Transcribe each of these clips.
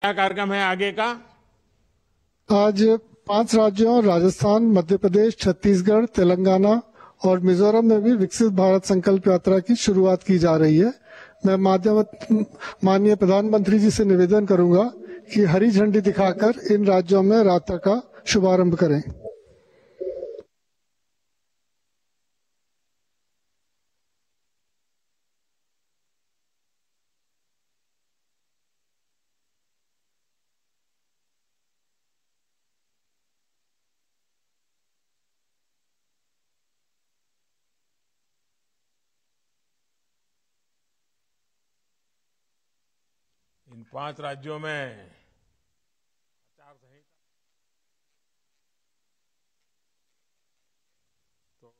क्या कार्यक्रम है आगे का? आज 5 राज्यों राजस्थान, मध्य प्रदेश, छत्तीसगढ़, तेलंगाना और मिजोरम में भी विकसित भारत संकल्प यात्रा की शुरुआत की जा रही है। मैं माननीय प्रधानमंत्री जी से निवेदन करूंगा कि हरी झंडी दिखाकर इन राज्यों में यात्रा का शुभारंभ करें। इन 5 राज्यों में आचार संहिता तो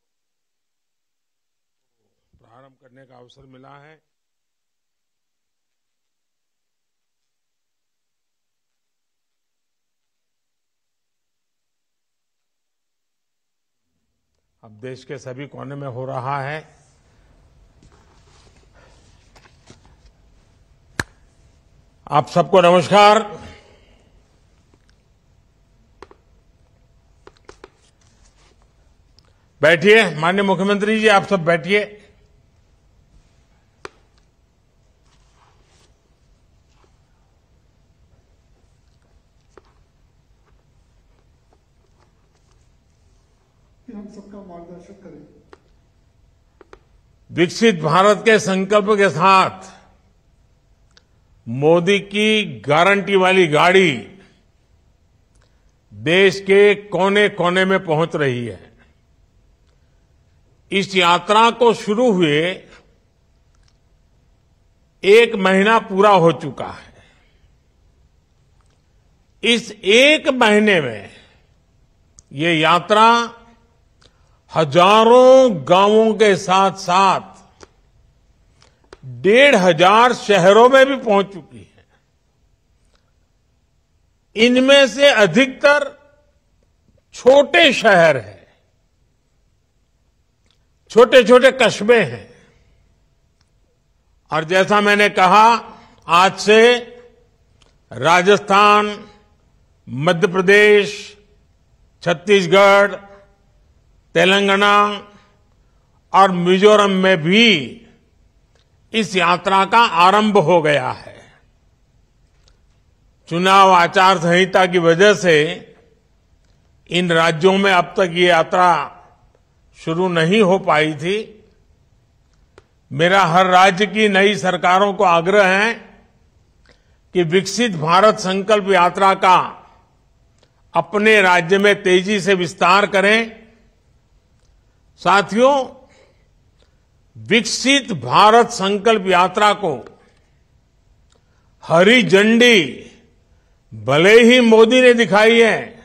प्रारंभ करने का अवसर मिला है। अब देश के सभी कोने में हो रहा है। आप सबको नमस्कार। बैठिए। माननीय मुख्यमंत्री जी, आप सब बैठिए। हम सबका मार्गदर्शन करें। विकसित भारत के संकल्प के साथ मोदी की गारंटी वाली गाड़ी देश के कोने कोने में पहुंच रही है। इस यात्रा को शुरू हुए 1 महीना पूरा हो चुका है। इस 1 महीने में ये यात्रा हजारों गांवों के साथ साथ 1,500 शहरों में भी पहुंच चुकी है। इनमें से अधिकतर छोटे शहर हैं, छोटे छोटे कस्बे हैं। और जैसा मैंने कहा, आज से राजस्थान, मध्य प्रदेश, छत्तीसगढ़, तेलंगाना और मिजोरम में भी इस यात्रा का आरंभ हो गया है। चुनाव आचार संहिता की वजह से इन राज्यों में अब तक ये यात्रा शुरू नहीं हो पाई थी। मेरा हर राज्य की नई सरकारों को आग्रह है कि विकसित भारत संकल्प यात्रा का अपने राज्य में तेजी से विस्तार करें। साथियों, विकसित भारत संकल्प यात्रा को हरी झंडी भले ही मोदी ने दिखाई है,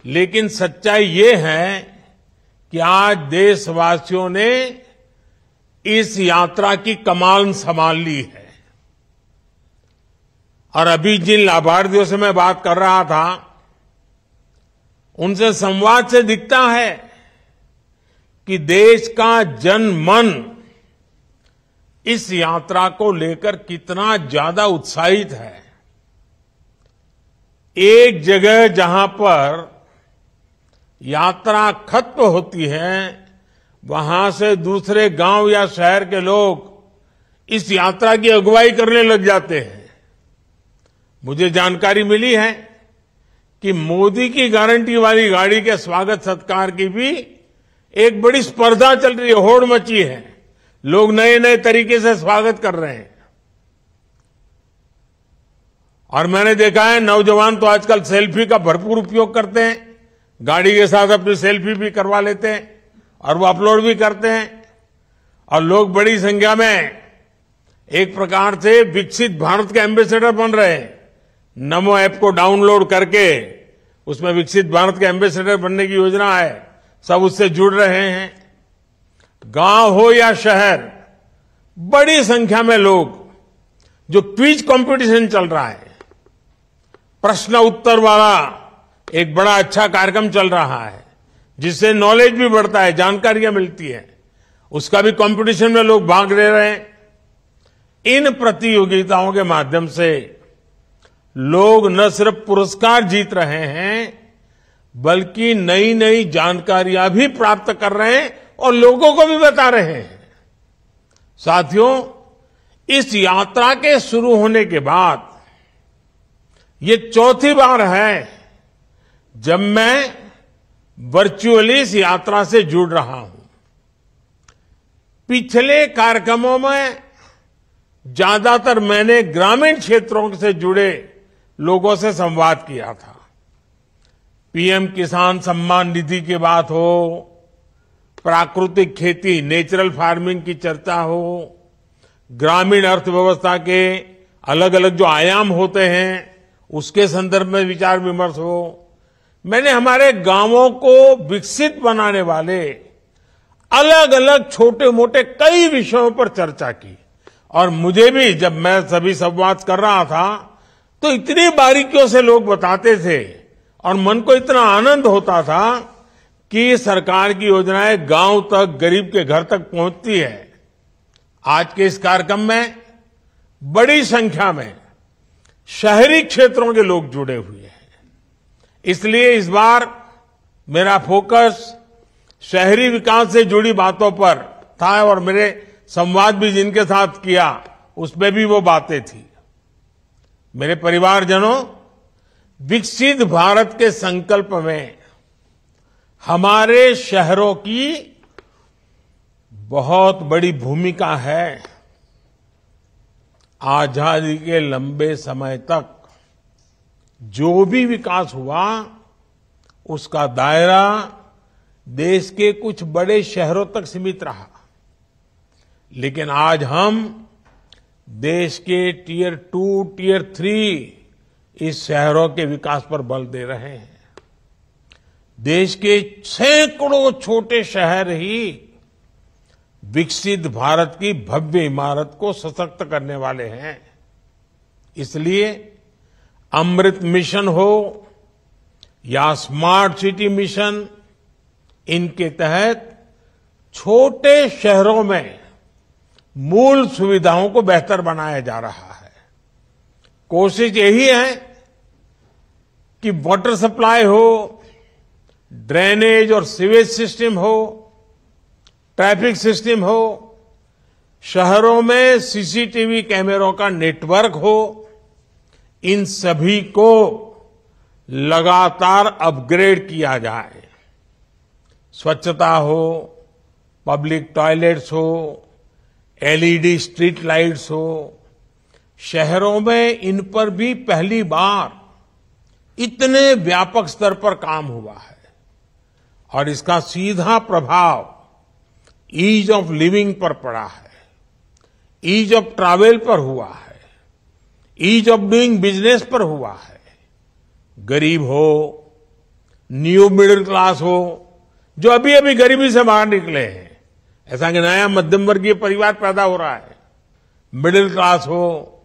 लेकिन सच्चाई ये है कि आज देशवासियों ने इस यात्रा की कमान संभाल ली है। और अभी जिन लाभार्थियों से मैं बात कर रहा था, उनसे संवाद से दिखता है कि देश का जन मन इस यात्रा को लेकर कितना ज्यादा उत्साहित है। एक जगह जहां पर यात्रा खत्म होती है, वहां से दूसरे गांव या शहर के लोग इस यात्रा की अगुवाई करने लग जाते हैं। मुझे जानकारी मिली है कि मोदी की गारंटी वाली गाड़ी के स्वागत सत्कार की भी एक बड़ी स्पर्धा चल रही है, होड़ मची है। लोग नए नए तरीके से स्वागत कर रहे हैं। और मैंने देखा है, नौजवान तो आजकल सेल्फी का भरपूर उपयोग करते हैं। गाड़ी के साथ अपनी सेल्फी भी करवा लेते हैं और वो अपलोड भी करते हैं। और लोग बड़ी संख्या में एक प्रकार से विकसित भारत के एम्बेसडर बन रहे हैं। नमो ऐप को डाउनलोड करके उसमें विकसित भारत के एम्बेसडर बनने की योजना है। सब उससे जुड़ रहे हैं। गांव हो या शहर, बड़ी संख्या में लोग, जो क्विज कंपटीशन चल रहा है, प्रश्न उत्तर वाला एक बड़ा अच्छा कार्यक्रम चल रहा है, जिससे नॉलेज भी बढ़ता है, जानकारियां मिलती है, उसका भी कंपटीशन में लोग भाग ले रहे हैं। इन प्रतियोगिताओं के माध्यम से लोग न सिर्फ पुरस्कार जीत रहे हैं बल्कि नई नई जानकारियां भी प्राप्त कर रहे हैं और लोगों को भी बता रहे हैं। साथियों, इस यात्रा के शुरू होने के बाद ये चौथी बार है जब मैं वर्चुअली इस यात्रा से जुड़ रहा हूं। पिछले कार्यक्रमों में ज्यादातर मैंने ग्रामीण क्षेत्रों से जुड़े लोगों से संवाद किया था। पीएम किसान सम्मान निधि की बात हो, प्राकृतिक खेती नेचुरल फार्मिंग की चर्चा हो, ग्रामीण अर्थव्यवस्था के अलग अलग जो आयाम होते हैं उसके संदर्भ में विचार विमर्श हो। मैंने हमारे गांवों को विकसित बनाने वाले अलग अलग छोटे मोटे कई विषयों पर चर्चा की और मुझे भी जब मैं सभी संवाद कर रहा था तो इतनी बारीकियों से लोग बताते थे और मन को इतना आनंद होता था कि सरकार की योजनाएं गांव तक, गरीब के घर तक पहुंचती है। आज के इस कार्यक्रम में बड़ी संख्या में शहरी क्षेत्रों के लोग जुड़े हुए हैं, इसलिए इस बार मेरा फोकस शहरी विकास से जुड़ी बातों पर था और मेरे संवाद भी जिनके साथ किया उसमें भी वो बातें थी। मेरे परिवारजनों, विकसित भारत के संकल्प में हमारे शहरों की बहुत बड़ी भूमिका है। आजादी के लंबे समय तक जो भी विकास हुआ उसका दायरा देश के कुछ बड़े शहरों तक सीमित रहा, लेकिन आज हम देश के टियर 2, टियर 3 इस शहरों के विकास पर बल दे रहे हैं। देश के सैकड़ों छोटे शहर ही विकसित भारत की भव्य इमारत को सशक्त करने वाले हैं। इसलिए अमृत मिशन हो या स्मार्ट सिटी मिशन, इनके तहत छोटे शहरों में मूल सुविधाओं को बेहतर बनाया जा रहा है। कोशिश यही है कि वाटर सप्लाई हो, ड्रेनेज और सीवेज सिस्टम हो, ट्रैफिक सिस्टम हो, शहरों में सीसीटीवी कैमरों का नेटवर्क हो, इन सभी को लगातार अपग्रेड किया जाए। स्वच्छता हो, पब्लिक टॉयलेट्स हो, एलईडी स्ट्रीट लाइट्स हो, शहरों में इन पर भी पहली बार इतने व्यापक स्तर पर काम हुआ है और इसका सीधा प्रभाव ईज ऑफ लिविंग पर पड़ा है, ईज ऑफ ट्रैवल पर हुआ है, ईज ऑफ डूइंग बिजनेस पर हुआ है। गरीब हो, न्यू मिडिल क्लास हो, जो अभी अभी गरीबी से बाहर निकले हैं, ऐसा कि नया मध्यम वर्गीय परिवार पैदा हो रहा है, मिडिल क्लास हो,